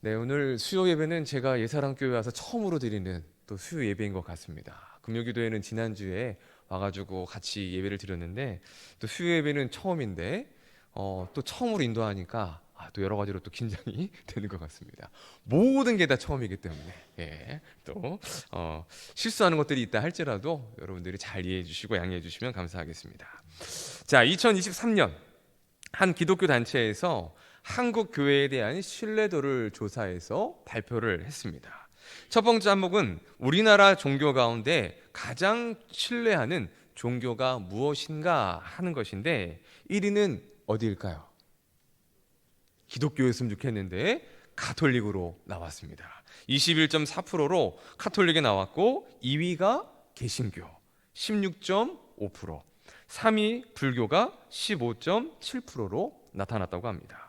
네, 오늘 수요 예배는 제가 예사랑교회 와서 처음으로 드리는 또 수요 예배인 것 같습니다. 금요기도회는 지난주에 와가지고 같이 예배를 드렸는데 또 수요 예배는 처음인데 또 처음으로 인도하니까 또 여러 가지로 또 긴장이 되는 것 같습니다. 모든 게 다 처음이기 때문에 또 실수하는 것들이 있다 할지라도 여러분들이 잘 이해해 주시고 양해해 주시면 감사하겠습니다. 자, 2023년 한 기독교 단체에서 한국 교회에 대한 신뢰도를 조사해서 발표를 했습니다. 첫 번째 항목은 우리나라 종교 가운데 가장 신뢰하는 종교가 무엇인가 하는 것인데 1위는 어디일까요? 기독교였으면 좋겠는데 가톨릭으로 나왔습니다. 21.4%로 카톨릭에 나왔고 2위가 개신교 16.5%, 3위 불교가 15.7%로 나타났다고 합니다.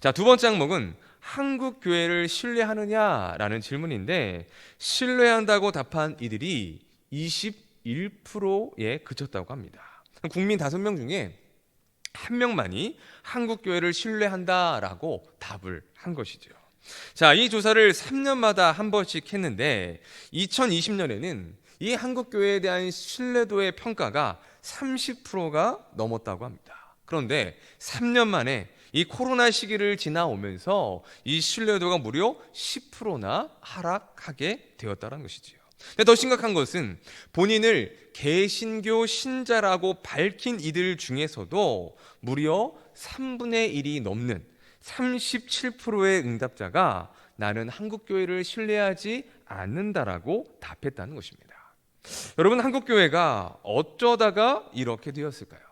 자, 두 번째 항목은 한국 교회를 신뢰하느냐라는 질문인데 신뢰한다고 답한 이들이 21%에 그쳤다고 합니다. 국민 5명 중에 한 명만이 한국 교회를 신뢰한다라고 답을 한 것이죠. 자, 이 조사를 3년마다 한 번씩 했는데 2020년에는 이 한국 교회에 대한 신뢰도의 평가가 30%가 넘었다고 합니다. 그런데 3년 만에 이 코로나 시기를 지나오면서 이 신뢰도가 무려 10%나 하락하게 되었다는 것이지요. 근데 더 심각한 것은 본인을 개신교 신자라고 밝힌 이들 중에서도 무려 3분의 1이 넘는 37%의 응답자가 나는 한국교회를 신뢰하지 않는다라고 답했다는 것입니다. 여러분, 한국교회가 어쩌다가 이렇게 되었을까요?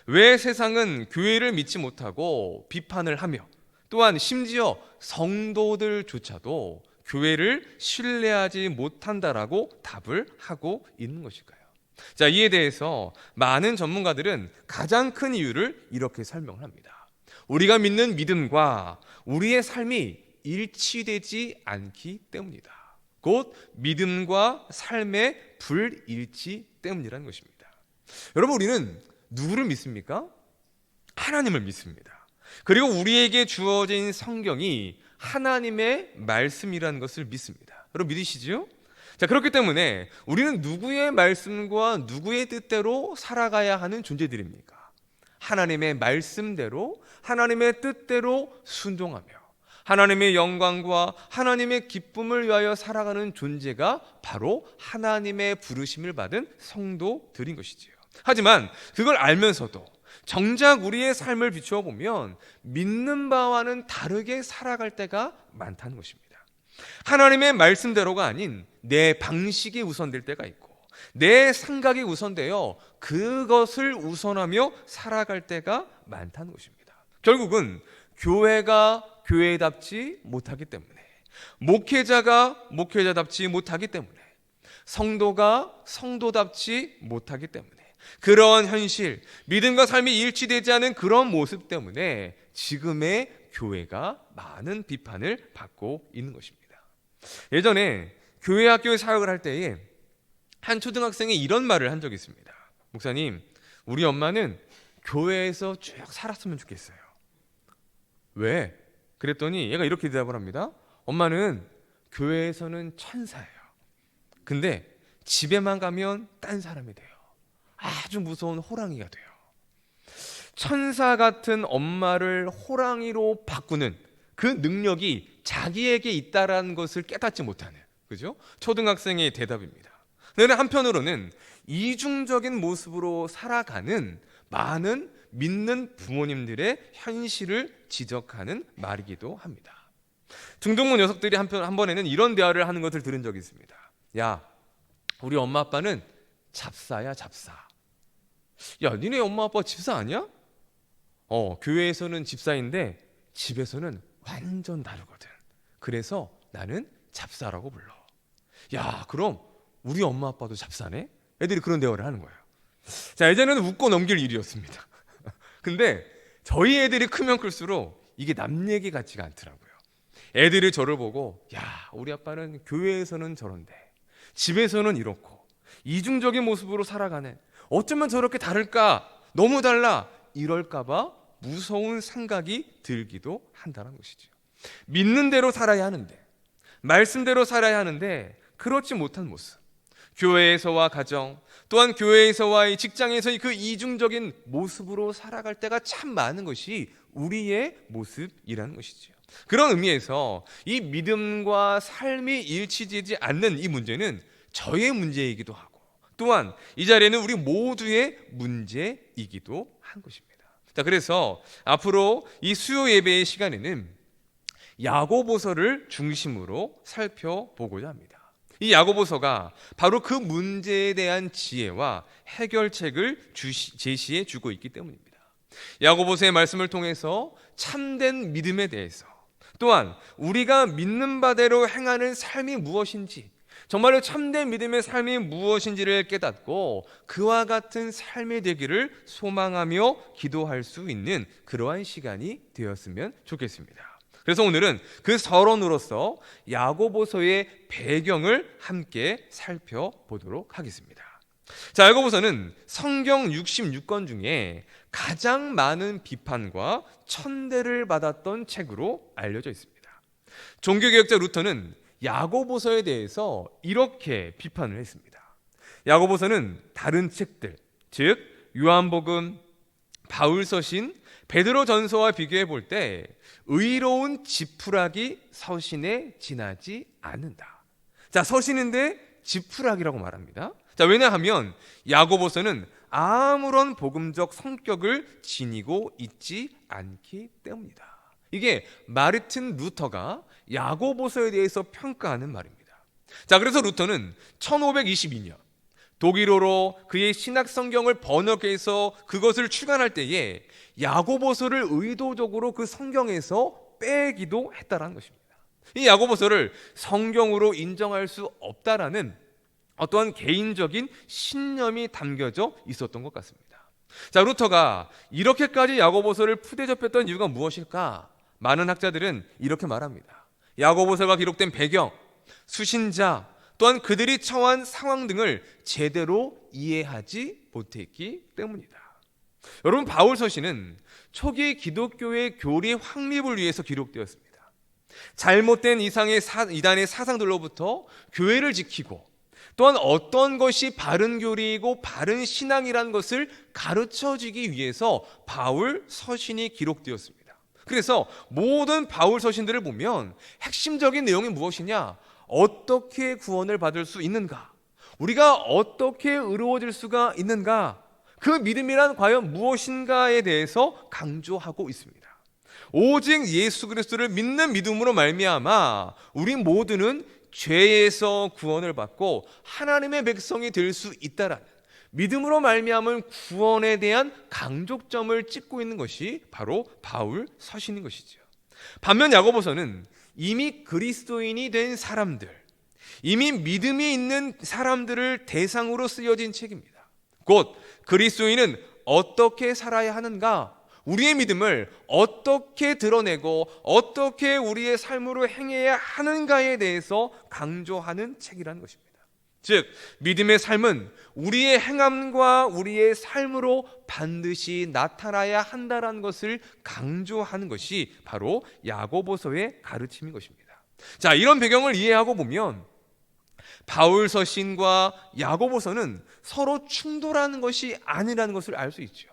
왜 세상은 교회를 믿지 못하고 비판을 하며 또한 심지어 성도들조차도 교회를 신뢰하지 못한다라고 답을 하고 있는 것일까요? 자, 이에 대해서 많은 전문가들은 가장 큰 이유를 이렇게 설명합니다. 우리가 믿는 믿음과 우리의 삶이 일치되지 않기 때문이다. 곧 믿음과 삶의 불일치 때문이라는 것입니다. 여러분, 우리는 누구를 믿습니까? 하나님을 믿습니다. 그리고 우리에게 주어진 성경이 하나님의 말씀이라는 것을 믿습니다. 여러분 믿으시죠? 자, 그렇기 때문에 우리는 누구의 말씀과 누구의 뜻대로 살아가야 하는 존재들입니까? 하나님의 말씀대로 하나님의 뜻대로 순종하며 하나님의 영광과 하나님의 기쁨을 위하여 살아가는 존재가 바로 하나님의 부르심을 받은 성도들인 것이지요. 하지만 그걸 알면서도 정작 우리의 삶을 비추어 보면 믿는 바와는 다르게 살아갈 때가 많다는 것입니다. 하나님의 말씀대로가 아닌 내 방식이 우선될 때가 있고 내 생각이 우선되어 그것을 우선하며 살아갈 때가 많다는 것입니다. 결국은 교회가 교회답지 못하기 때문에, 목회자가 목회자답지 못하기 때문에, 성도가 성도답지 못하기 때문에, 그런 현실, 믿음과 삶이 일치되지 않은 그런 모습 때문에 지금의 교회가 많은 비판을 받고 있는 것입니다. 예전에 교회 학교에 사역을 할 때에 한 초등학생이 이런 말을 한 적이 있습니다. 목사님, 우리 엄마는 교회에서 쭉 살았으면 좋겠어요. 왜? 그랬더니 얘가 이렇게 대답을 합니다. 엄마는 교회에서는 천사예요. 근데 집에만 가면 딴 사람이 돼요. 아주 무서운 호랑이가 돼요. 천사 같은 엄마를 호랑이로 바꾸는 그 능력이 자기에게 있다라는 것을 깨닫지 못하는, 그죠? 초등학생의 대답입니다. 그런데 한편으로는 이중적인 모습으로 살아가는 많은 믿는 부모님들의 현실을 지적하는 말이기도 합니다. 중동부 녀석들이 한 번에는 이런 대화를 하는 것을 들은 적이 있습니다. 야, 우리 엄마 아빠는 잡사야, 잡사. 야, 니네 엄마 아빠 집사 아니야? 교회에서는 집사인데 집에서는 완전 다르거든. 그래서 나는 잡사라고 불러. 야, 그럼 우리 엄마 아빠도 잡사네? 애들이 그런 대화를 하는 거예요. 자, 예전에는 웃고 넘길 일이었습니다. 근데 저희 애들이 크면 클수록 이게 남 얘기 같지가 않더라고요. 애들이 저를 보고, 야, 우리 아빠는 교회에서는 저런데 집에서는 이렇고 이중적인 모습으로 살아가네. 어쩌면 저렇게 다를까? 너무 달라. 이럴까 봐 무서운 생각이 들기도 한다는 것이죠. 믿는 대로 살아야 하는데, 말씀대로 살아야 하는데 그렇지 못한 모습, 교회에서와 가정, 또한 교회에서와의 직장에서의 그 이중적인 모습으로 살아갈 때가 참 많은 것이 우리의 모습이라는 것이지요. 그런 의미에서 이 믿음과 삶이 일치되지 않는 이 문제는 저의 문제이기도 하고, 또한 이 자리에는 우리 모두의 문제이기도 한 것입니다. 자, 그래서 앞으로 이 수요 예배의 시간에는 야고보서를 중심으로 살펴보고자 합니다. 이 야고보서가 바로 그 문제에 대한 지혜와 해결책을 제시해 주고 있기 때문입니다. 야고보서의 말씀을 통해서 참된 믿음에 대해서, 또한 우리가 믿는 바대로 행하는 삶이 무엇인지, 정말로 참된 믿음의 삶이 무엇인지를 깨닫고 그와 같은 삶이 되기를 소망하며 기도할 수 있는 그러한 시간이 되었으면 좋겠습니다. 그래서 오늘은 그 서론으로서 야고보서의 배경을 함께 살펴보도록 하겠습니다. 자, 야고보서는 성경 66권 중에 가장 많은 비판과 천대를 받았던 책으로 알려져 있습니다. 종교개혁자 루터는 야고보서에 대해서 이렇게 비판을 했습니다. 야고보서는 다른 책들, 즉 요한복음, 바울서신, 베드로전서와 비교해 볼 때 의로운 지푸라기 서신에 지나지 않는다. 자, 서신인데 지푸라기라고 말합니다. 자, 왜냐하면 야고보서는 아무런 복음적 성격을 지니고 있지 않기 때문이다. 이게 마르틴 루터가 야고보서에 대해서 평가하는 말입니다. 자, 그래서 루터는 1522년 독일어로 그의 신약 성경을 번역해서 그것을 출간할 때에 야고보서를 의도적으로 그 성경에서 빼기도 했다라는 것입니다. 이 야고보서를 성경으로 인정할 수 없다라는 어떠한 개인적인 신념이 담겨져 있었던 것 같습니다. 자, 루터가 이렇게까지 야고보서를 푸대접했던 이유가 무엇일까? 많은 학자들은 이렇게 말합니다. 야고보서가 기록된 배경, 수신자, 또한 그들이 처한 상황 등을 제대로 이해하지 못했기 때문이다. 여러분, 바울서신은 초기 기독교의 교리 확립을 위해서 기록되었습니다. 잘못된 이단의 사상들로부터 교회를 지키고, 또한 어떤 것이 바른 교리이고 바른 신앙이라는 것을 가르쳐주기 위해서 바울 서신이 기록되었습니다. 그래서 모든 바울 서신들을 보면 핵심적인 내용이 무엇이냐? 어떻게 구원을 받을 수 있는가? 우리가 어떻게 의로워질 수가 있는가? 그 믿음이란 과연 무엇인가에 대해서 강조하고 있습니다. 오직 예수 그리스도를 믿는 믿음으로 말미암아 우리 모두는 죄에서 구원을 받고 하나님의 백성이 될 수 있다라는 믿음으로 말미암은 구원에 대한 강조점을 찍고 있는 것이 바로 바울 서신인 것이죠. 반면 야고보서는 이미 그리스도인이 된 사람들, 이미 믿음이 있는 사람들을 대상으로 쓰여진 책입니다. 곧 그리스도인은 어떻게 살아야 하는가, 우리의 믿음을 어떻게 드러내고 어떻게 우리의 삶으로 행해야 하는가에 대해서 강조하는 책이라는 것입니다. 즉, 믿음의 삶은 우리의 행함과 우리의 삶으로 반드시 나타나야 한다는 것을 강조하는 것이 바로 야고보서의 가르침인 것입니다. 자, 이런 배경을 이해하고 보면 바울 서신과 야고보서는 서로 충돌하는 것이 아니라는 것을 알 수 있죠.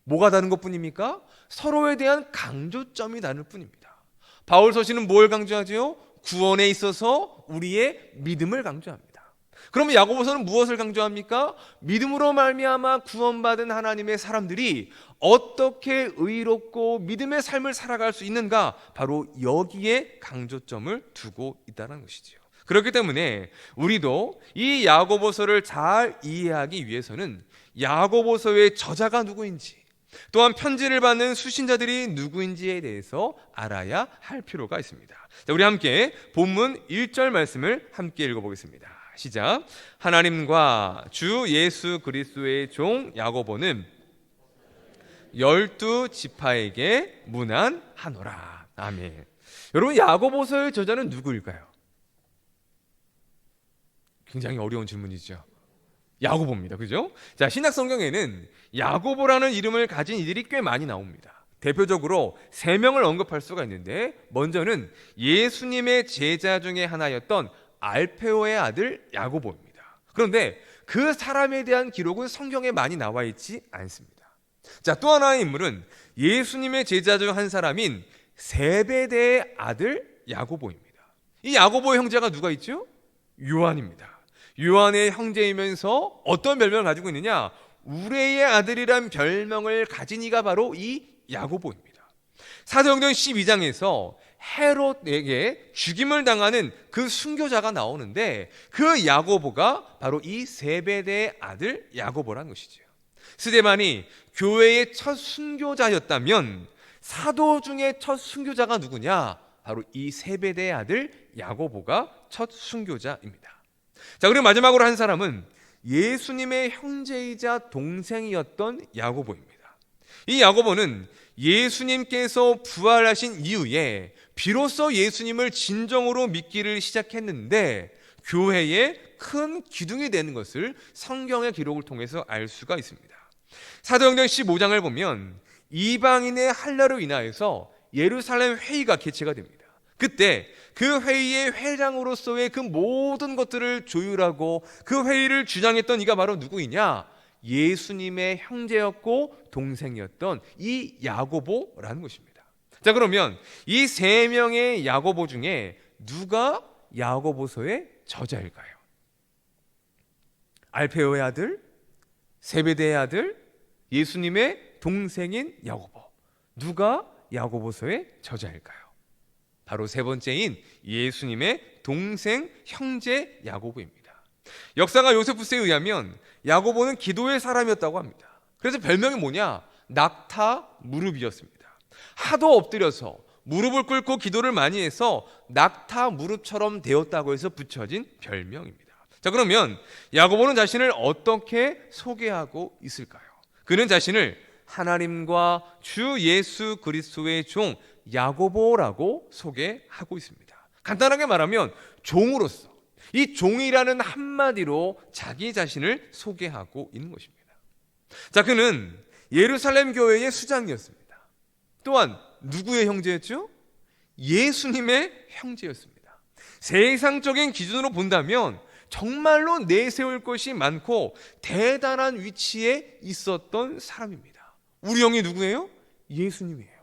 뭐가 다른 것뿐입니까? 서로에 대한 강조점이 다를 뿐입니다. 바울 서신은 뭘 강조하죠? 구원에 있어서 우리의 믿음을 강조합니다. 그러면 야고보서는 무엇을 강조합니까? 믿음으로 말미암아 구원받은 하나님의 사람들이 어떻게 의롭고 믿음의 삶을 살아갈 수 있는가, 바로 여기에 강조점을 두고 있다는 것이지요. 그렇기 때문에 우리도 이 야고보서를 잘 이해하기 위해서는 야고보서의 저자가 누구인지, 또한 편지를 받는 수신자들이 누구인지에 대해서 알아야 할 필요가 있습니다. 자, 우리 함께 본문 1절 말씀을 함께 읽어보겠습니다. 시작. 하나님과 주 예수 그리스도의 종 야고보는 12지파에게 문안하노라. 아멘. 여러분, 야고보서의 저자는 누구일까요? 굉장히 어려운 질문이죠. 야고보입니다. 그죠? 자, 신약 성경에는 야고보라는 이름을 가진 이들이 꽤 많이 나옵니다. 대표적으로 세 명을 언급할 수가 있는데, 먼저는 예수님의 제자 중에 하나였던 알페오의 아들 야고보입니다. 그런데 그 사람에 대한 기록은 성경에 많이 나와 있지 않습니다. 자, 또 하나의 인물은 예수님의 제자 중 한 사람인 세베대의 아들 야고보입니다. 이 야고보의 형제가 누가 있죠? 요한입니다. 요한의 형제이면서 어떤 별명을 가지고 있느냐? 우레의 아들이란 별명을 가진 이가 바로 이 야고보입니다. 사도행전 12장에서 헤롯에게 죽임을 당하는 그 순교자가 나오는데, 그 야고보가 바로 이 세베대의 아들 야고보라는 것이죠. 스데반이 교회의 첫 순교자였다면 사도 중에 첫 순교자가 누구냐? 바로 이 세베대의 아들 야고보가 첫 순교자입니다. 자, 그리고 마지막으로 한 사람은 예수님의 형제이자 동생이었던 야고보입니다. 이 야고보는 예수님께서 부활하신 이후에 비로소 예수님을 진정으로 믿기를 시작했는데, 교회의 큰 기둥이 되는 것을 성경의 기록을 통해서 알 수가 있습니다. 사도행전 15장을 보면 이방인의 할례로 인하여서 예루살렘 회의가 개최가 됩니다. 그때 그 회의의 회장으로서의 그 모든 것들을 조율하고 그 회의를 주장했던 이가 바로 누구이냐? 예수님의 형제였고 동생이었던 이 야고보라는 것입니다. 자, 그러면 이 세 명의 야고보 중에 누가 야고보서의 저자일까요? 알페오의 아들, 세베대의 아들, 예수님의 동생인 야고보. 누가 야고보서의 저자일까요? 바로 세 번째인 예수님의 동생 형제 야고보입니다. 역사가 요세푸스에 의하면 야고보는 기도의 사람이었다고 합니다. 그래서 별명이 뭐냐? 낙타 무릎이었습니다. 하도 엎드려서 무릎을 꿇고 기도를 많이 해서 낙타 무릎처럼 되었다고 해서 붙여진 별명입니다. 자, 그러면 야고보는 자신을 어떻게 소개하고 있을까요? 그는 자신을 하나님과 주 예수 그리스도의 종 야고보라고 소개하고 있습니다. 간단하게 말하면 종으로서, 이 종이라는 한마디로 자기 자신을 소개하고 있는 것입니다. 자, 그는 예루살렘 교회의 수장이었습니다. 또한 누구의 형제였죠? 예수님의 형제였습니다. 세상적인 기준으로 본다면 정말로 내세울 것이 많고 대단한 위치에 있었던 사람입니다. 우리 형이 누구예요? 예수님이에요.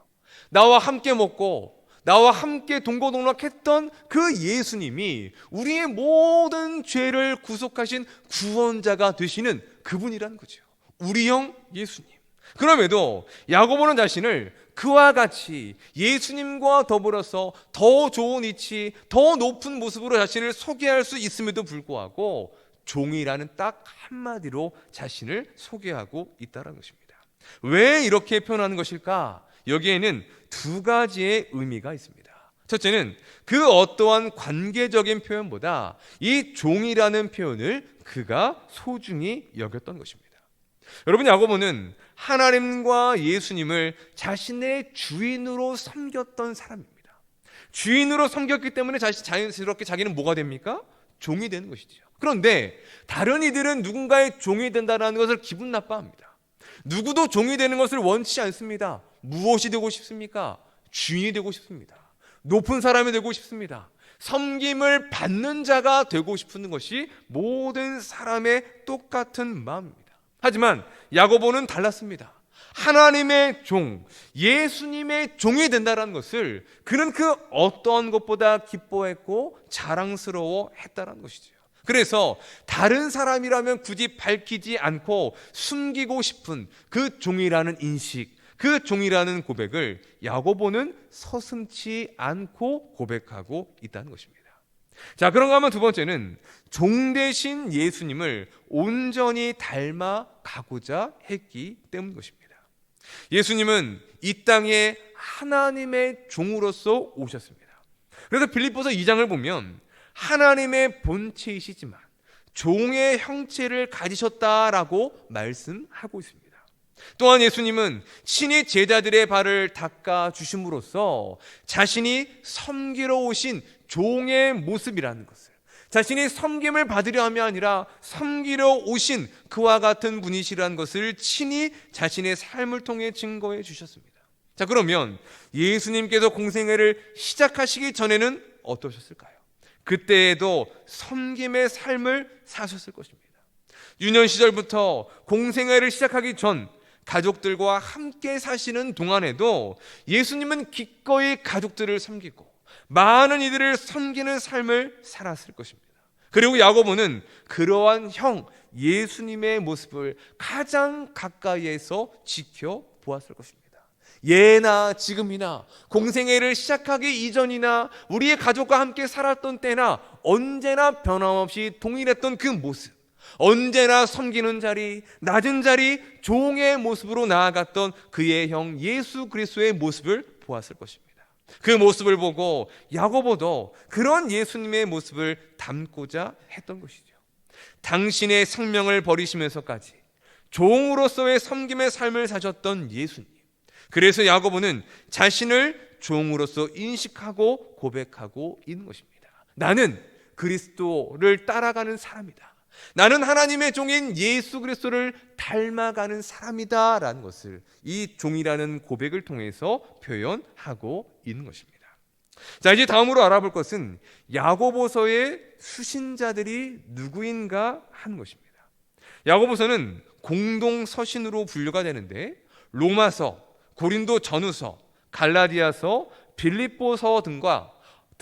나와 함께 먹고 나와 함께 동고동락했던 그 예수님이 우리의 모든 죄를 구속하신 구원자가 되시는 그분이라는 거죠. 우리 형 예수님. 그럼에도 야고보는 자신을 그와 같이 예수님과 더불어서 더 좋은 위치, 더 높은 모습으로 자신을 소개할 수 있음에도 불구하고 종이라는 딱 한마디로 자신을 소개하고 있다는 것입니다. 왜 이렇게 표현하는 것일까? 여기에는 두 가지의 의미가 있습니다. 첫째는 그 어떠한 관계적인 표현보다 이 종이라는 표현을 그가 소중히 여겼던 것입니다. 여러분, 야고보는 하나님과 예수님을 자신의 주인으로 섬겼던 사람입니다. 주인으로 섬겼기 때문에 자연스럽게 자기는 뭐가 됩니까? 종이 되는 것이죠. 그런데 다른 이들은 누군가의 종이 된다는 것을 기분 나빠합니다. 누구도 종이 되는 것을 원치 않습니다. 무엇이 되고 싶습니까? 주인이 되고 싶습니다. 높은 사람이 되고 싶습니다. 섬김을 받는 자가 되고 싶은 것이 모든 사람의 똑같은 마음입니다. 하지만 야고보는 달랐습니다. 하나님의 종, 예수님의 종이 된다는 것을 그는 그 어떠한 것보다 기뻐했고 자랑스러워했다는 것이죠. 그래서 다른 사람이라면 굳이 밝히지 않고 숨기고 싶은 그 종이라는 인식, 그 종이라는 고백을 야고보는 서슴지 않고 고백하고 있다는 것입니다. 자, 그런가 하면 두 번째는 종 대신 예수님을 온전히 닮아가고자 했기 때문인 것입니다. 예수님은 이 땅에 하나님의 종으로서 오셨습니다. 그래서 빌립보서 2장을 보면 하나님의 본체이시지만 종의 형체를 가지셨다라고 말씀하고 있습니다. 또한 예수님은 친히 제자들의 발을 닦아 주심으로써 자신이 섬기러 오신 종의 모습이라는 것을, 자신이 섬김을 받으려 함이 아니라 섬기러 오신 그와 같은 분이시라는 것을 친히 자신의 삶을 통해 증거해 주셨습니다. 자, 그러면 예수님께서 공생애를 시작하시기 전에는 어떠셨을까요? 그때에도 섬김의 삶을 사셨을 것입니다. 유년 시절부터 공생애를 시작하기 전 가족들과 함께 사시는 동안에도 예수님은 기꺼이 가족들을 섬기고 많은 이들을 섬기는 삶을 살았을 것입니다. 그리고 야고보는 그러한 형 예수님의 모습을 가장 가까이에서 지켜보았을 것입니다. 예나 지금이나 공생애를 시작하기 이전이나 우리의 가족과 함께 살았던 때나 언제나 변함없이 동일했던 그 모습, 언제나 섬기는 자리, 낮은 자리, 종의 모습으로 나아갔던 그의 형 예수 그리스도의 모습을 보았을 것입니다. 그 모습을 보고 야고보도 그런 예수님의 모습을 담고자 했던 것이죠. 당신의 생명을 버리시면서까지 종으로서의 섬김의 삶을 사셨던 예수님. 그래서 야고보는 자신을 종으로서 인식하고 고백하고 있는 것입니다. 나는 그리스도를 따라가는 사람이다. 나는 하나님의 종인 예수 그리스도를 닮아가는 사람이다 라는 것을 이 종이라는 고백을 통해서 표현하고 있는 것입니다. 자, 이제 다음으로 알아볼 것은 야고보서의 수신자들이 누구인가 하는 것입니다. 야고보서는 공동 서신으로 분류가 되는데 로마서, 고린도 전후서, 갈라디아서, 빌립보서 등과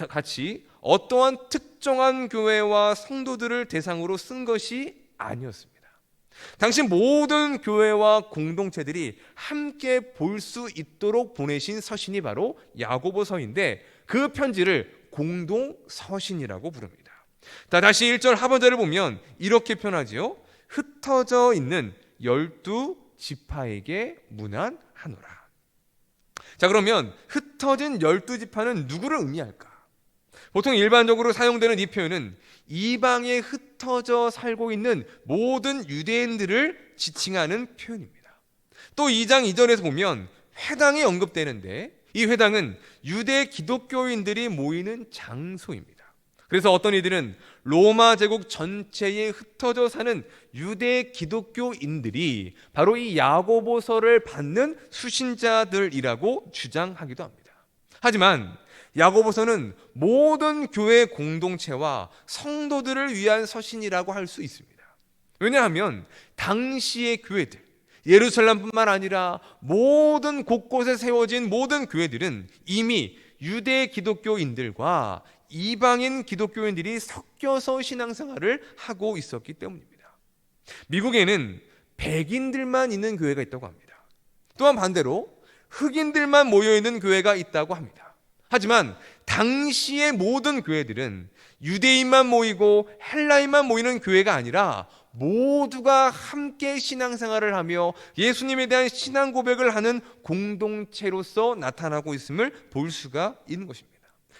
같이 어떠한 특정한 교회와 성도들을 대상으로 쓴 것이 아니었습니다. 당시 모든 교회와 공동체들이 함께 볼 수 있도록 보내신 서신이 바로 야고보서인데 그 편지를 공동 서신이라고 부릅니다. 다시 1절 하반절을 보면 이렇게 표현하지요. 흩어져 있는 12지파에게 문안하노라. 자, 그러면 흩어진 12지파는 누구를 의미할까? 보통 일반적으로 사용되는 이 표현은 이방에 흩어져 살고 있는 모든 유대인들을 지칭하는 표현입니다. 또 2장 2절에서 보면 회당이 언급되는데 이 회당은 유대 기독교인들이 모이는 장소입니다. 그래서 어떤 이들은 로마 제국 전체에 흩어져 사는 유대 기독교인들이 바로 이 야고보서를 받는 수신자들이라고 주장하기도 합니다. 하지만 야고보서는 모든 교회 공동체와 성도들을 위한 서신이라고 할 수 있습니다. 왜냐하면 당시의 교회들, 예루살렘뿐만 아니라 모든 곳곳에 세워진 모든 교회들은 이미 유대 기독교인들과 이방인 기독교인들이 섞여서 신앙생활을 하고 있었기 때문입니다. 미국에는 백인들만 있는 교회가 있다고 합니다. 또한 반대로 흑인들만 모여있는 교회가 있다고 합니다. 하지만 당시의 모든 교회들은 유대인만 모이고 헬라인만 모이는 교회가 아니라 모두가 함께 신앙생활을 하며 예수님에 대한 신앙 고백을 하는 공동체로서 나타나고 있음을 볼 수가 있는 것입니다.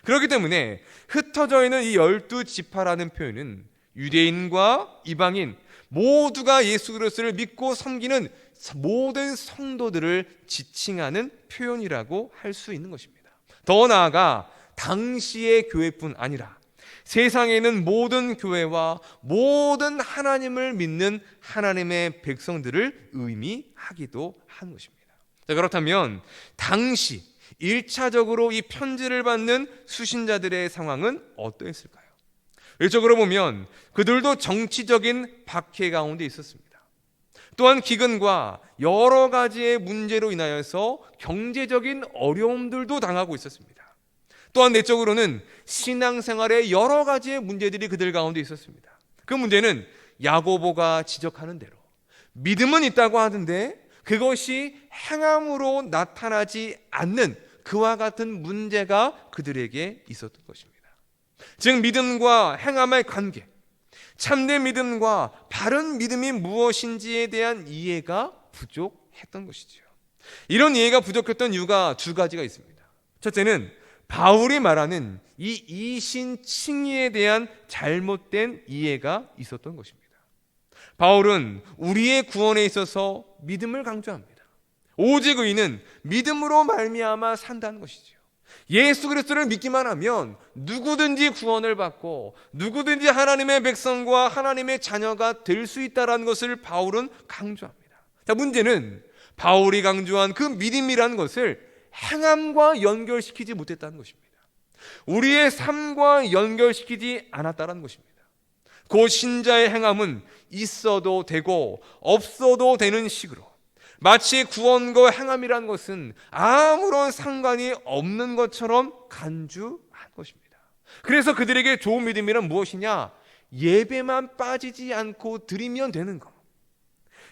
그렇기 때문에 흩어져 있는 이 12지파라는 표현은 유대인과 이방인 모두가 예수 그리스도를 믿고 섬기는 모든 성도들을 지칭하는 표현이라고 할 수 있는 것입니다. 더 나아가 당시의 교회뿐 아니라 세상에는 모든 교회와 모든 하나님을 믿는 하나님의 백성들을 의미하기도 하는 것입니다. 자, 그렇다면 당시 1차적으로 이 편지를 받는 수신자들의 상황은 어떠했을까요? 일적으로 보면 그들도 정치적인 박해 가운데 있었습니다. 또한 기근과 여러 가지의 문제로 인하여서 경제적인 어려움들도 당하고 있었습니다. 또한 내적으로는 신앙생활의 여러 가지의 문제들이 그들 가운데 있었습니다. 그 문제는 야고보가 지적하는 대로 믿음은 있다고 하는데 그것이 행함으로 나타나지 않는 그와 같은 문제가 그들에게 있었던 것입니다. 즉 믿음과 행함의 관계, 참된 믿음과 바른 믿음이 무엇인지에 대한 이해가 부족했던 것이죠. 이런 이해가 부족했던 이유가 두 가지가 있습니다. 첫째는 바울이 말하는 이 이신칭의에 대한 잘못된 이해가 있었던 것입니다. 바울은 우리의 구원에 있어서 믿음을 강조합니다. 오직 의인은 믿음으로 말미암아 산다는 것이죠. 예수 그리스도를 믿기만 하면 누구든지 구원을 받고 누구든지 하나님의 백성과 하나님의 자녀가 될 수 있다는 것을 바울은 강조합니다. 자, 문제는 바울이 강조한 그 믿음이라는 것을 행함과 연결시키지 못했다는 것입니다. 우리의 삶과 연결시키지 않았다는 것입니다. 그 신자의 행함은 있어도 되고 없어도 되는 식으로, 마치 구원과 행함이라는 것은 아무런 상관이 없는 것처럼 간주한 것입니다. 그래서 그들에게 좋은 믿음이란 무엇이냐? 예배만 빠지지 않고 드리면 되는 거,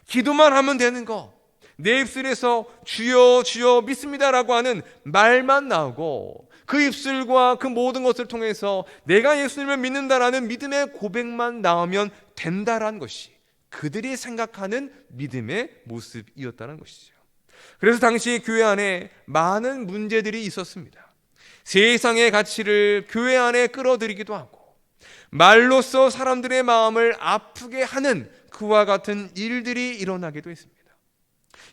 기도만 하면 되는 거, 내 입술에서 주여 주여 믿습니다라고 하는 말만 나오고 그 입술과 그 모든 것을 통해서 내가 예수님을 믿는다라는 믿음의 고백만 나오면 된다라는 것이 그들이 생각하는 믿음의 모습이었다는 것이죠. 그래서 당시 교회 안에 많은 문제들이 있었습니다. 세상의 가치를 교회 안에 끌어들이기도 하고 말로써 사람들의 마음을 아프게 하는 그와 같은 일들이 일어나기도 했습니다.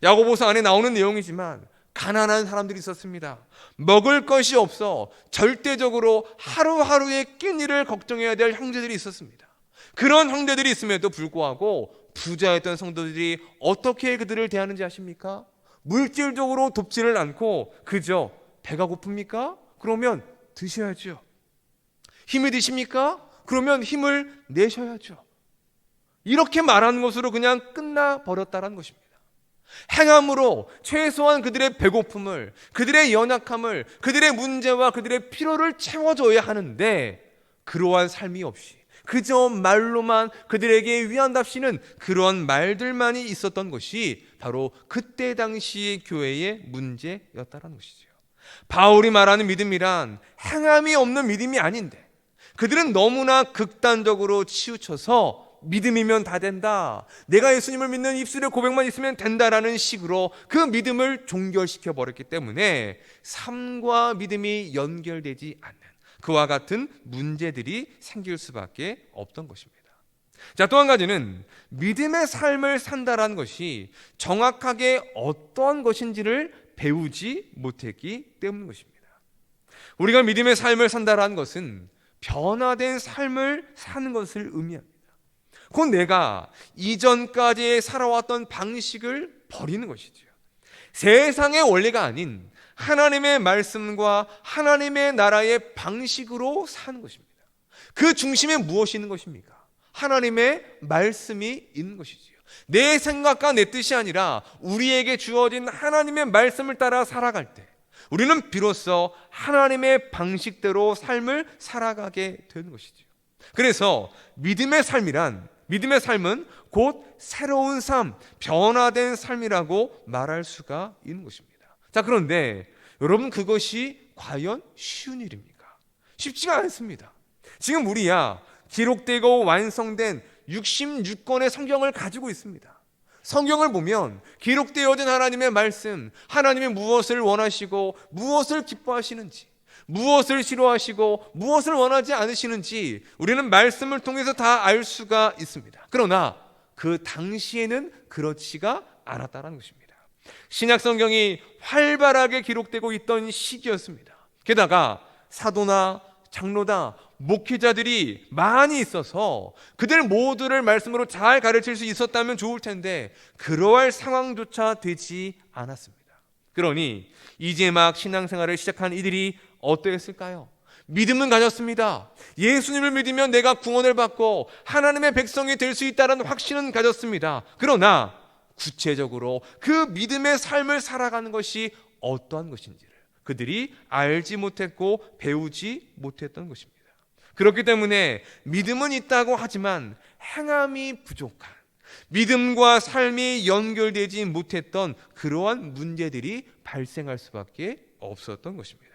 야고보서 안에 나오는 내용이지만 가난한 사람들이 있었습니다. 먹을 것이 없어 절대적으로 하루하루의 끼니를 걱정해야 될 형제들이 있었습니다. 그런 형제들이 있음에도 불구하고 부자였던 성도들이 어떻게 그들을 대하는지 아십니까? 물질적으로 돕지를 않고 그저 배가 고픕니까? 그러면 드셔야죠. 힘이 드십니까? 그러면 힘을 내셔야죠. 이렇게 말하는 것으로 그냥 끝나버렸다는 것입니다. 행함으로 최소한 그들의 배고픔을, 그들의 연약함을, 그들의 문제와 그들의 필요를 채워줘야 하는데 그러한 삶이 없이 그저 말로만 그들에게 위한답시는 그러한 말들만이 있었던 것이 바로 그때 당시의 교회의 문제였다는 것이죠. 바울이 말하는 믿음이란 행함이 없는 믿음이 아닌데 그들은 너무나 극단적으로 치우쳐서 믿음이면 다 된다, 내가 예수님을 믿는 입술의 고백만 있으면 된다라는 식으로 그 믿음을 종결시켜 버렸기 때문에 삶과 믿음이 연결되지 않는 그와 같은 문제들이 생길 수밖에 없던 것입니다. 자, 또 한 가지는 믿음의 삶을 산다라는 것이 정확하게 어떤 것인지를 배우지 못했기 때문인 것입니다. 우리가 믿음의 삶을 산다라는 것은 변화된 삶을 사는 것을 의미합니다. 곧 내가 이전까지 살아왔던 방식을 버리는 것이죠. 세상의 원리가 아닌 하나님의 말씀과 하나님의 나라의 방식으로 사는 것입니다. 그 중심에 무엇이 있는 것입니까? 하나님의 말씀이 있는 것이지요. 내 생각과 내 뜻이 아니라 우리에게 주어진 하나님의 말씀을 따라 살아갈 때 우리는 비로소 하나님의 방식대로 삶을 살아가게 되는 것이죠. 그래서 믿음의 삶은 곧 새로운 삶, 변화된 삶이라고 말할 수가 있는 것입니다. 자, 그런데 여러분, 그것이 과연 쉬운 일입니까? 쉽지가 않습니다. 지금 우리야 기록되고 완성된 66권의 성경을 가지고 있습니다. 성경을 보면 기록되어진 하나님의 말씀, 하나님이 무엇을 원하시고 무엇을 기뻐하시는지, 무엇을 싫어하시고 무엇을 원하지 않으시는지 우리는 말씀을 통해서 다 알 수가 있습니다. 그러나 그 당시에는 그렇지가 않았다는 것입니다. 신약 성경이 활발하게 기록되고 있던 시기였습니다. 게다가 사도나 장로다 목회자들이 많이 있어서 그들 모두를 말씀으로 잘 가르칠 수 있었다면 좋을 텐데 그러할 상황조차 되지 않았습니다. 그러니 이제 막 신앙생활을 시작한 이들이 어떠했을까요? 믿음은 가졌습니다. 예수님을 믿으면 내가 구원을 받고 하나님의 백성이 될 수 있다는 확신은 가졌습니다. 그러나 구체적으로 그 믿음의 삶을 살아가는 것이 어떠한 것인지를 그들이 알지 못했고 배우지 못했던 것입니다. 그렇기 때문에 믿음은 있다고 하지만 행함이 부족한, 믿음과 삶이 연결되지 못했던 그러한 문제들이 발생할 수밖에 없었던 것입니다.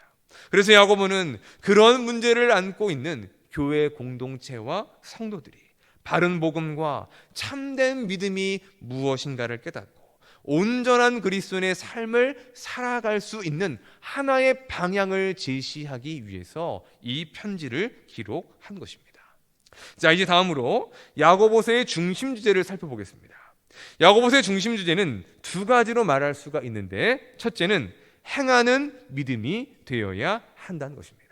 그래서 야고보는 그런 문제를 안고 있는 교회 공동체와 성도들이 바른 복음과 참된 믿음이 무엇인가를 깨닫고 온전한 그리스도인의 삶을 살아갈 수 있는 하나의 방향을 제시하기 위해서 이 편지를 기록한 것입니다. 자, 이제 다음으로 야고보서의 중심 주제를 살펴보겠습니다. 야고보서의 중심 주제는 두 가지로 말할 수가 있는데, 첫째는 행하는 믿음이 되어야 한다는 것입니다.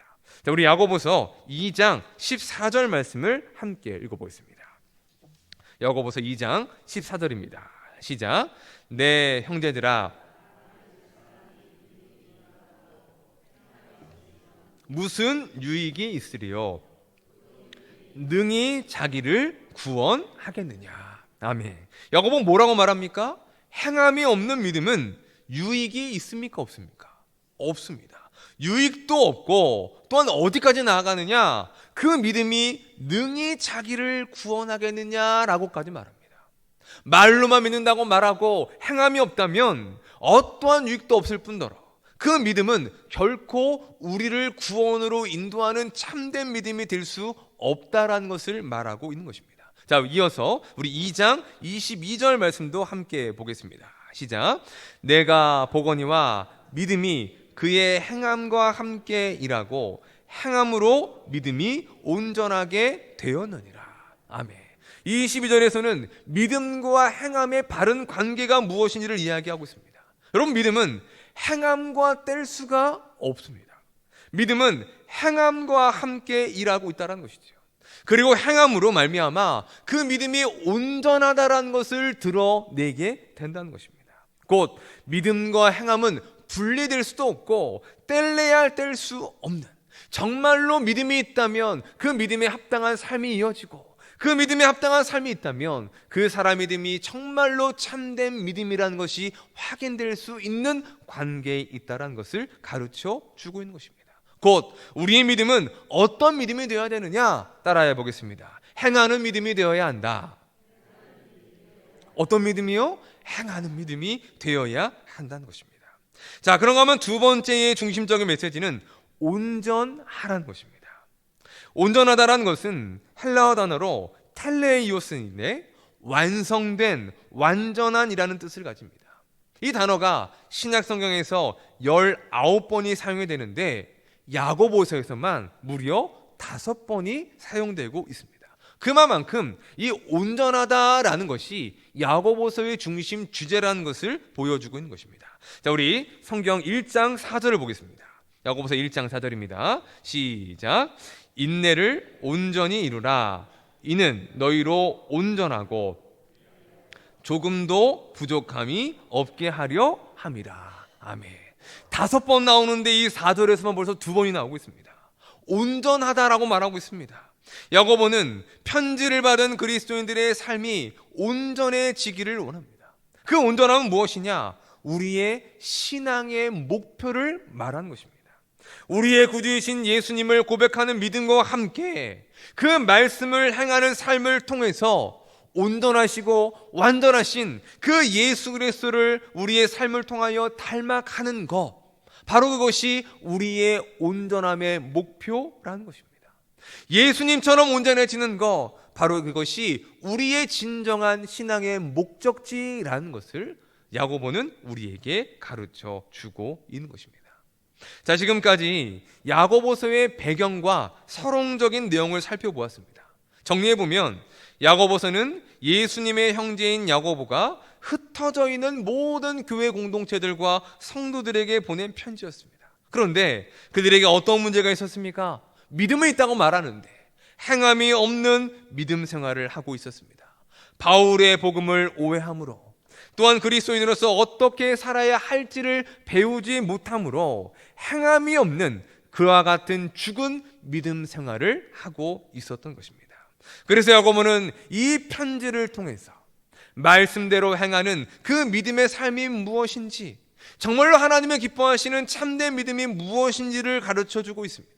자, 우리 야고보서 2장 14절 말씀을 함께 읽어보겠습니다. 야고보서 2장 14절입니다. 시작. 내 형제들아, 무슨 유익이 있으리요? 능히 자기를 구원하겠느냐. 아멘. 야고보는 뭐라고 말합니까? 행함이 없는 믿음은 유익이 있습니까? 없습니까? 없습니다. 유익도 없고 또한 어디까지 나아가느냐? 그 믿음이 능히 자기를 구원하겠느냐라고까지 말합니다. 말로만 믿는다고 말하고 행함이 없다면 어떠한 유익도 없을 뿐더러 그 믿음은 결코 우리를 구원으로 인도하는 참된 믿음이 될 수 없다라는 것을 말하고 있는 것입니다. 자, 이어서 우리 2장 22절 말씀도 함께 보겠습니다. 시작. 내가 보거니와 믿음이 그의 행함과 함께 일하고 행함으로 믿음이 온전하게 되었느니라. 아멘. 22절에서는 믿음과 행함의 바른 관계가 무엇인지를 이야기하고 있습니다. 여러분, 믿음은 행함과 뗄 수가 없습니다. 믿음은 행함과 함께 일하고 있다는 것이죠. 그리고 행함으로 말미암아 그 믿음이 온전하다라는 것을 드러내게 된다는 것입니다. 곧 믿음과 행함은 분리될 수도 없고 뗄래야 뗄 수 없는, 정말로 믿음이 있다면 그 믿음에 합당한 삶이 이어지고 그 믿음에 합당한 삶이 있다면 그 사람의 믿음이 정말로 참된 믿음이라는 것이 확인될 수 있는 관계에 있다는 것을 가르쳐 주고 있는 것입니다. 곧 우리의 믿음은 어떤 믿음이 되어야 되느냐? 따라해 보겠습니다. 행하는 믿음이 되어야 한다. 어떤 믿음이요? 행하는 믿음이 되어야 한다는 것입니다. 자, 그런가 하면 두 번째의 중심적인 메시지는 온전하라는 것입니다. 온전하다라는 것은 헬라어 단어로 텔레이오스인데 완성된, 완전한이라는 뜻을 가집니다. 이 단어가 신약 성경에서 19번이 사용이 되는데 야고보서에서만 무려 5번이 사용되고 있습니다. 그만큼 이 온전하다라는 것이 야고보서의 중심 주제라는 것을 보여주고 있는 것입니다. 자, 우리 성경 1장 4절을 보겠습니다. 야고보서 1장 4절입니다. 시작. 인내를 온전히 이루라. 이는 너희로 온전하고 조금도 부족함이 없게 하려 함이라. 아멘. 5번 나오는데 이 4절에서만 벌써 2번이 나오고 있습니다. 온전하다라고 말하고 있습니다. 야고보는 편지를 받은 그리스도인들의 삶이 온전해지기를 원합니다. 그 온전함은 무엇이냐? 우리의 신앙의 목표를 말하는 것입니다. 우리의 구주이신 예수님을 고백하는 믿음과 함께 그 말씀을 행하는 삶을 통해서 온전하시고 완전하신 그 예수 그리스도를 우리의 삶을 통하여 닮아가는 것, 바로 그것이 우리의 온전함의 목표라는 것입니다. 예수님처럼 온전해지는 것, 바로 그것이 우리의 진정한 신앙의 목적지라는 것을 야고보는 우리에게 가르쳐 주고 있는 것입니다. 자, 지금까지 야고보서의 배경과 서론적인 내용을 살펴보았습니다. 정리해보면 야고보서는 예수님의 형제인 야고보가 흩어져 있는 모든 교회 공동체들과 성도들에게 보낸 편지였습니다. 그런데 그들에게 어떤 문제가 있었습니까? 믿음은 있다고 말하는데 행함이 없는 믿음 생활을 하고 있었습니다. 바울의 복음을 오해함으로, 또한 그리스도인으로서 어떻게 살아야 할지를 배우지 못함으로 행함이 없는 그와 같은 죽은 믿음 생활을 하고 있었던 것입니다. 그래서 야고보는 이 편지를 통해서 말씀대로 행하는 그 믿음의 삶이 무엇인지, 정말로 하나님의 기뻐하시는 참된 믿음이 무엇인지를 가르쳐주고 있습니다.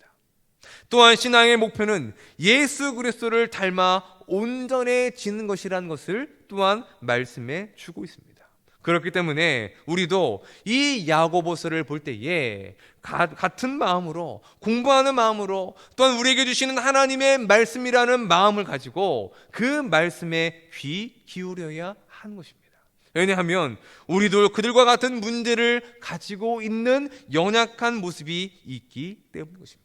또한 신앙의 목표는 예수 그리스도를 닮아 온전해지는 것이라는 것을 또한 말씀해 주고 있습니다. 그렇기 때문에 우리도 이 야고보서를 볼 때에 같은 마음으로, 공부하는 마음으로, 또한 우리에게 주시는 하나님의 말씀이라는 마음을 가지고 그 말씀에 귀 기울여야 하는 것입니다. 왜냐하면 우리도 그들과 같은 문제를 가지고 있는 연약한 모습이 있기 때문인 것입니다.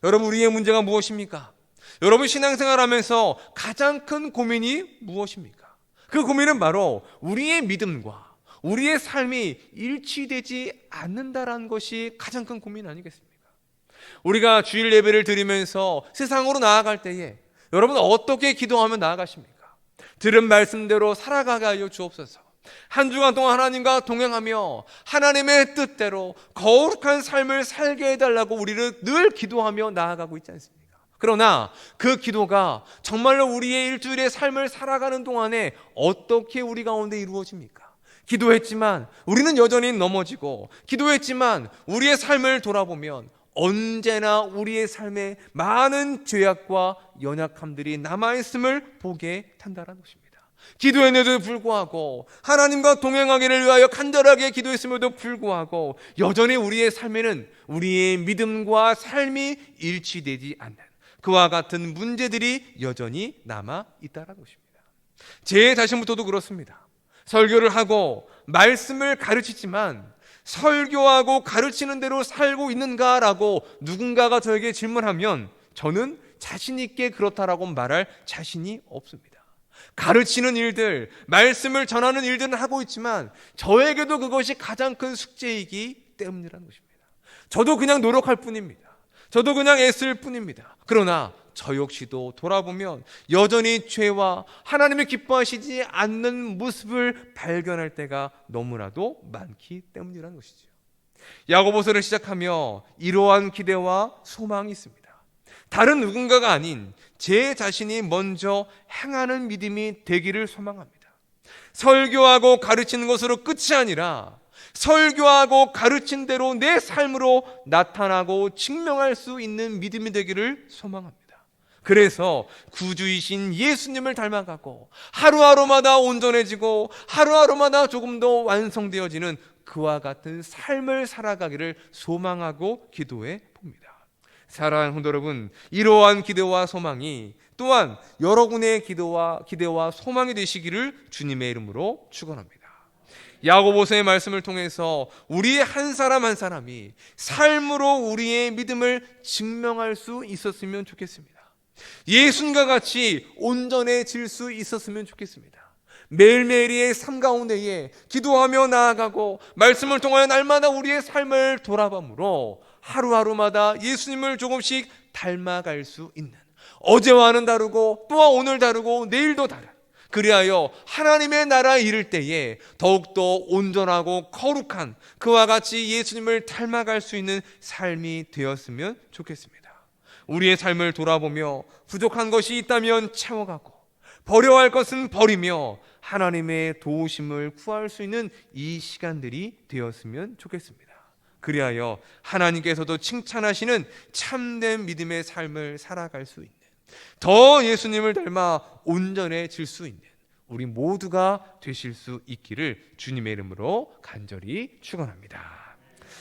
여러분, 우리의 문제가 무엇입니까? 여러분, 신앙생활하면서 가장 큰 고민이 무엇입니까? 그 고민은 바로 우리의 믿음과 우리의 삶이 일치되지 않는다라는 것이 가장 큰 고민 아니겠습니까? 우리가 주일 예배를 드리면서 세상으로 나아갈 때에 여러분 어떻게 기도하며 나아가십니까? 들은 말씀대로 살아가게 하여 주옵소서. 한 주간 동안 하나님과 동행하며 하나님의 뜻대로 거룩한 삶을 살게 해달라고 우리를 늘 기도하며 나아가고 있지 않습니까? 그러나 그 기도가 정말로 우리의 일주일의 삶을 살아가는 동안에 어떻게 우리 가운데 이루어집니까? 기도했지만 우리는 여전히 넘어지고, 기도했지만 우리의 삶을 돌아보면 언제나 우리의 삶에 많은 죄악과 연약함들이 남아있음을 보게 한다는 것입니다. 기도했는데도 불구하고, 하나님과 동행하기를 위하여 간절하게 기도했음에도 불구하고 여전히 우리의 삶에는 우리의 믿음과 삶이 일치되지 않는 그와 같은 문제들이 여전히 남아 있다는 것입니다. 제 자신부터도 그렇습니다. 설교를 하고 말씀을 가르치지만 설교하고 가르치는 대로 살고 있는가라고 누군가가 저에게 질문하면 저는 자신 있게 그렇다라고 말할 자신이 없습니다. 가르치는 일들, 말씀을 전하는 일들은 하고 있지만 저에게도 그것이 가장 큰 숙제이기 때문이라는 것입니다. 저도 그냥 노력할 뿐입니다. 저도 그냥 애쓸 뿐입니다. 그러나 저 역시도 돌아보면 여전히 죄와 하나님이 기뻐하시지 않는 모습을 발견할 때가 너무나도 많기 때문이라는 것이죠. 야고보서를 시작하며 이러한 기대와 소망이 있습니다. 다른 누군가가 아닌 제 자신이 먼저 행하는 믿음이 되기를 소망합니다. 설교하고 가르치는 것으로 끝이 아니라 설교하고 가르친 대로 내 삶으로 나타나고 증명할 수 있는 믿음이 되기를 소망합니다. 그래서 구주이신 예수님을 닮아가고 하루하루마다 온전해지고 하루하루마다 조금 더 완성되어지는 그와 같은 삶을 살아가기를 소망하고 기도해 봅니다. 사랑하는 성도 여러분, 이러한 기대와 소망이 또한 여러분의 기대와 소망이 되시기를 주님의 이름으로 축원합니다. 야고보서의 말씀을 통해서 우리 한 사람 한 사람이 삶으로 우리의 믿음을 증명할 수 있었으면 좋겠습니다. 예수님과 같이 온전해질 수 있었으면 좋겠습니다. 매일매일의 삶 가운데에 기도하며 나아가고 말씀을 통하여 날마다 우리의 삶을 돌아봄으로 하루하루마다 예수님을 조금씩 닮아갈 수 있는, 어제와는 다르고 또한 오늘 다르고 내일도 다른, 그리하여 하나님의 나라에 이를 때에 더욱더 온전하고 거룩한 그와 같이 예수님을 닮아갈 수 있는 삶이 되었으면 좋겠습니다. 우리의 삶을 돌아보며 부족한 것이 있다면 채워가고 버려야 할 것은 버리며 하나님의 도우심을 구할 수 있는 이 시간들이 되었으면 좋겠습니다. 그리하여 하나님께서도 칭찬하시는 참된 믿음의 삶을 살아갈 수 있는, 더 예수님을 닮아 온전해질 수 있는 우리 모두가 되실 수 있기를 주님의 이름으로 간절히 축원합니다.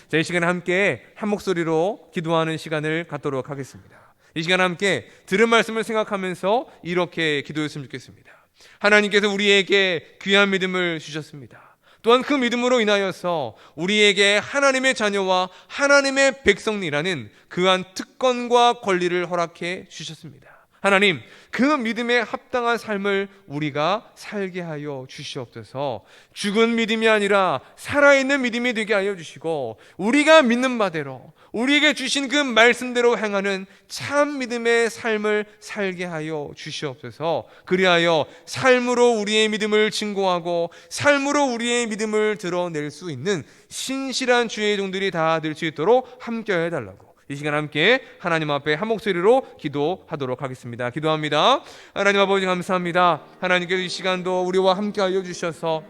자, 이 시간에 함께 한 목소리로 기도하는 시간을 갖도록 하겠습니다. 이 시간 함께 들은 말씀을 생각하면서 이렇게 기도했으면 좋겠습니다. 하나님께서 우리에게 귀한 믿음을 주셨습니다. 또한 그 믿음으로 인하여서 우리에게 하나님의 자녀와 하나님의 백성이라는 그한 특권과 권리를 허락해 주셨습니다. 하나님, 그 믿음에 합당한 삶을 우리가 살게 하여 주시옵소서. 죽은 믿음이 아니라 살아있는 믿음이 되게 하여 주시고, 우리가 믿는 바대로 우리에게 주신 그 말씀대로 행하는 참 믿음의 삶을 살게 하여 주시옵소서. 그리하여 삶으로 우리의 믿음을 증거하고 삶으로 우리의 믿음을 드러낼 수 있는 신실한 주의 종들이 다 될 수 있도록 함께 해달라고 이 시간 함께 하나님 앞에 한 목소리로 기도하도록 하겠습니다. 기도합니다. 하나님 아버지 감사합니다. 하나님께서 이 시간도 우리와 함께 하여 주셔서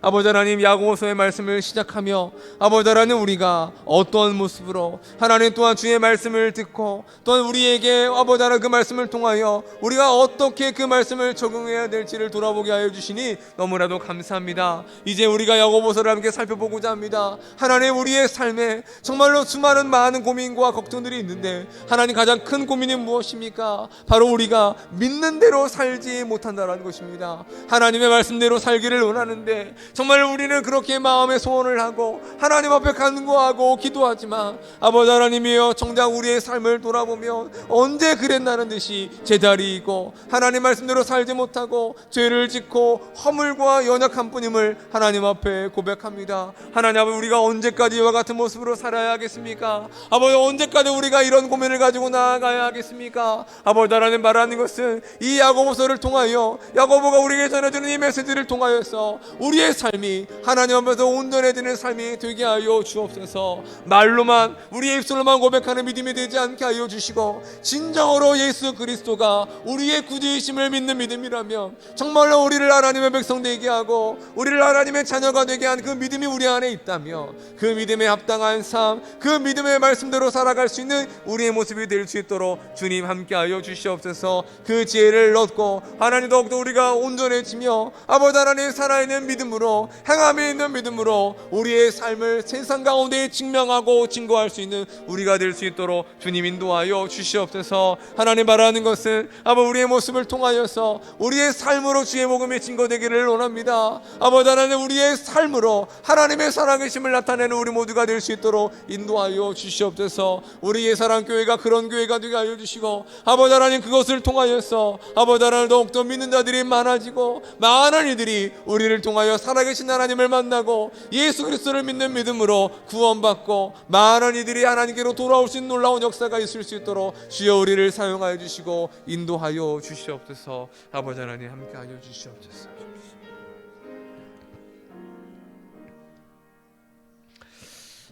아버지 하나님, 야고보서의 말씀을 시작하며 아버지 하나님, 우리가 어떤 모습으로 하나님 또한 주의 말씀을 듣고 또한 우리에게 아버지 하나님 그 말씀을 통하여 우리가 어떻게 그 말씀을 적용해야 될지를 돌아보게 하여 주시니 너무나도 감사합니다. 이제 우리가 야고보서를 함께 살펴보고자 합니다. 하나님, 우리의 삶에 정말로 수많은 많은 고민과 걱정들이 있는데 하나님, 가장 큰 고민이 무엇입니까? 바로 우리가 믿는 대로 살지 못한다는 것입니다. 하나님의 말씀대로 살기를 원하는데 정말 우리는 그렇게 마음의 소원을 하고 하나님 앞에 간구하고 기도하지만 아버지 하나님이여, 정작 우리의 삶을 돌아보면 언제 그랬나는 듯이 제자리이고 하나님 말씀대로 살지 못하고 죄를 짓고 허물과 연약한 뿐임을 하나님 앞에 고백합니다. 하나님 아버지, 우리가 언제까지 이와 같은 모습으로 살아야 하겠습니까? 아버지, 언제까지 우리가 이런 고민을 가지고 나아가야 하겠습니까? 아버지 하나님, 말하는 것은 이 야고보서를 통하여 야고보가 우리에게 전해주는 이 메시지를 통하여서 우리의 삶이 하나님 앞에서 온전해지는 삶이 되게 하여 주옵소서. 말로만, 우리의 입술로만 고백하는 믿음이 되지 않게 하여 주시고, 진정으로 예수 그리스도가 우리의 구주이심을 믿는 믿음이라면 정말로 우리를 하나님의 백성 되게 하고 우리를 하나님의 자녀가 되게 한 그 믿음이 우리 안에 있다면 그 믿음에 합당한 삶, 그 믿음의 말씀대로 살아갈 수 있는 우리의 모습이 될 수 있도록 주님 함께하여 주시옵소서. 그 지혜를 얻고 하나님 더욱더 우리가 온전해지며 아버지 하나님 살아있는 믿음으로, 행함이 있는 믿음으로 우리의 삶을 세상 가운데 증명하고 증거할 수 있는 우리가 될 수 있도록 주님 인도하여 주시옵소서. 하나님, 바라는 것은 아버지 우리의 모습을 통하여서 우리의 삶으로 주의 복음이 증거되기를 원합니다. 아버지 하나님, 우리의 삶으로 하나님의 살아계심을 나타내는 우리 모두가 될 수 있도록 인도하여 주시옵소서. 우리의 사랑교회가 그런 교회가 되게 하여 주시고 아버지 하나님, 그것을 통하여서 아버지 하나님 더욱더 믿는 자들이 많아지고 많은 이들이 우리를 통하여 살아계신 하나님을 만나고 예수 그리스도를 믿는 믿음으로 구원받고 많은 이들이 하나님께로 돌아올 수 있는 놀라운 역사가 있을 수 있도록 주여 우리를 사용하여 주시고 인도하여 주시옵소서. 아버지 하나님, 함께하여 주시옵소서.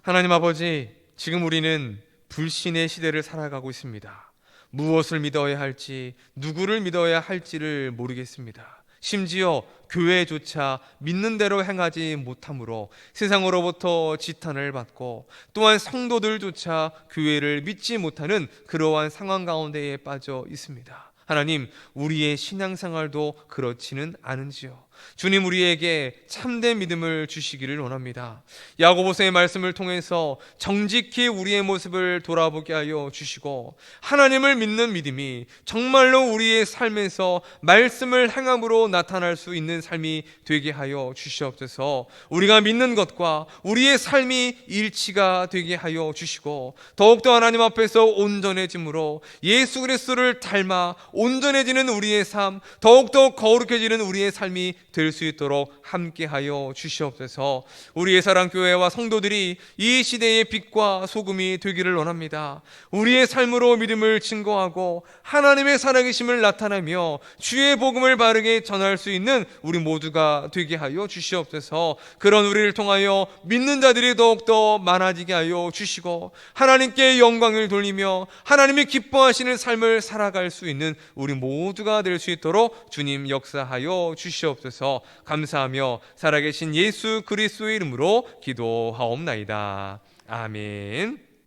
하나님 아버지, 지금 우리는 불신의 시대를 살아가고 있습니다. 무엇을 믿어야 할지, 누구를 믿어야 할지를 모르겠습니다. 심지어 교회조차 믿는 대로 행하지 못함으로 세상으로부터 지탄을 받고 또한 성도들조차 교회를 믿지 못하는 그러한 상황 가운데에 빠져 있습니다. 하나님, 우리의 신앙생활도 그렇지는 않은지요. 주님, 우리에게 참된 믿음을 주시기를 원합니다. 야고보서의 말씀을 통해서 정직히 우리의 모습을 돌아보게 하여 주시고 하나님을 믿는 믿음이 정말로 우리의 삶에서 말씀을 행함으로 나타날 수 있는 삶이 되게 하여 주시옵소서. 우리가 믿는 것과 우리의 삶이 일치가 되게 하여 주시고 더욱더 하나님 앞에서 온전해짐으로 예수 그리스도를 닮아 온전해지는 우리의 삶, 더욱더 거룩해지는 우리의 삶이 될 수 있도록 함께하여 주시옵소서. 우리의 사랑교회와 성도들이 이 시대의 빛과 소금이 되기를 원합니다. 우리의 삶으로 믿음을 증거하고 하나님의 살아계심을 나타내며 주의 복음을 바르게 전할 수 있는 우리 모두가 되게 하여 주시옵소서. 그런 우리를 통하여 믿는 자들이 더욱더 많아지게 하여 주시고 하나님께 영광을 돌리며 하나님이 기뻐하시는 삶을 살아갈 수 있는 우리 모두가 될 수 있도록 주님 역사하여 주시옵소서. 감사하며 살아계신 예수 그리스도의 이름으로 기도하옵나이다. 아멘.